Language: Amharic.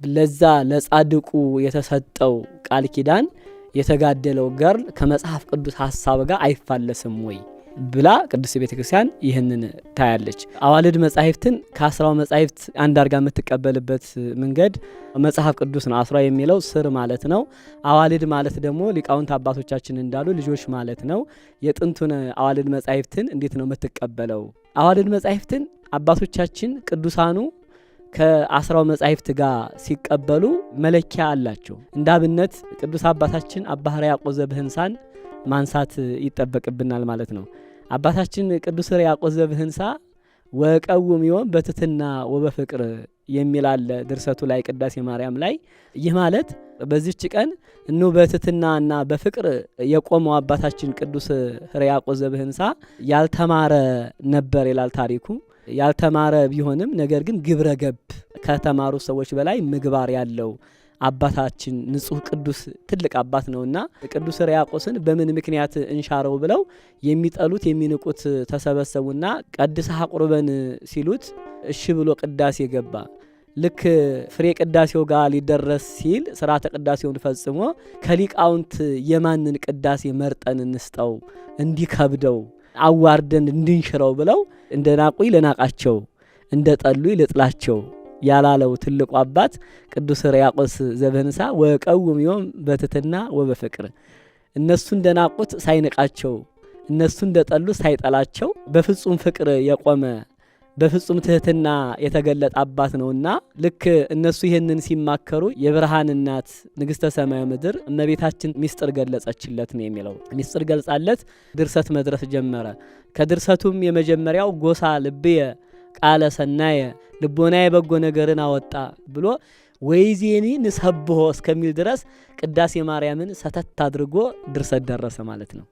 ለዛ ለጻድቁ የተሰጠው ቃል ኪዳን የተጋደለው ገር ከመጽሐፍ ቅዱስ ሐሳብ ጋር አይፋለስም ወይ ብላ ቅዱስ ቤተክርስቲያን ይህንን ታያለች። አዋልድ መጻሕፍትን ከአስራው መጻሕፍት አንድ አርጋ የምትቀበልበት መንገድ መጽሐፍ ቅዱስ ነው። አስራ የሚለው ስር ማለት ነው። አዋልድ ማለት ደግሞ ሊቃውንት አባቶቻችን እንዳሉ ልጆች ማለት ነው። የጥንቱን አዋልድ መጻሕፍትን እንዴት ነው የምትቀበለው? አዋልድ መጻሕፍትን አባቶቻችን ቅዱሳኑ ከአስራው መጻሕፍት ጋር ሲቀበሉ መለኪያ አላቸው። እንዳብነት ቅዱስ አባታችን አባ ሕርያቆስ ዘብህንሳን ማንሳት ይጠበቅብናል ማለት ነው። አባታችን ቅዱስ ሕርያቆስ ዘብህንሳ ወቀውም ይሆን በትትና ወበፍቅር የሚል አለ ድርሰቱ ላይ ቅዳሴ ማርያም ላይ። ይህ ማለት በዚህች ቀን በትትናና በፍቅር የቆመው አባታችን ቅዱስ ሕርያቆስ ዘብህንሳ ያልተማረ ነበር ይላል ታሪኩ። ያልተማረ ቢሆንም ነገር ግን ግብረ ገብ ከተማሩ ሰዎች በላይ ምግባር ያለው አባታችን ንጹህ ቅዱስ ትልቅ አባት ነውና ቅዱስ ሕርያቆስን በምን ምክንያት እንሻረው ብለው የሚጠሉት የሚንቁት ተሰበሰቡና ቀድሰ ቁርበን ሲሉት እሺ ብሎ ቅዳሴ ገባ። ልክ ፍሬ ቅዳሴው ጋር ሊደረስ ሲል ስርዓተ ቅዳሴውን ፈጽሞ ከሊቃውንት የማንን ቅዳሴ መርጠን እንስጠው እንዲከብደው አዋርደን እንድንሽረው ብለው እንደናቁ ለናቃቸው እንደጠሉ ለጥላቸው ያላለው ትልቁ አባት ቅዱስ ሕርያቆስ ዘብህንሳ ወቀውም ይሆን በትትና ወበፍቅር እነሱ እንደናቁት ሳይንቃቸው እነሱ እንደጠሉ ሳይጠላቸው በፍጹም ፍቅር የቆመ በፍጹም ትህትና የተገለጠ አባት ነውና ልክ እነሱ ይሄንን ሲማከሩ የብርሃን እናት ንግስተ ሰማይ ምድር እመቤታችን ሚስጥር ገለጸችለት ነው የሚለው። ሚስጥር ገልጻለት ድርሰት መድረስ ጀመረ። ከድርሰቱም የመጀመሪያው ጎሳ ልብየ ቃለ ሰናየ ልቦና የበጎ ነገርን አወጣ ብሎ ወይዜኒ ንሰብሖ እስከሚል ድረስ ቅዳሴ ማርያምን ሰተት አድርጎ ድርሰት ደረሰ ማለት ነው።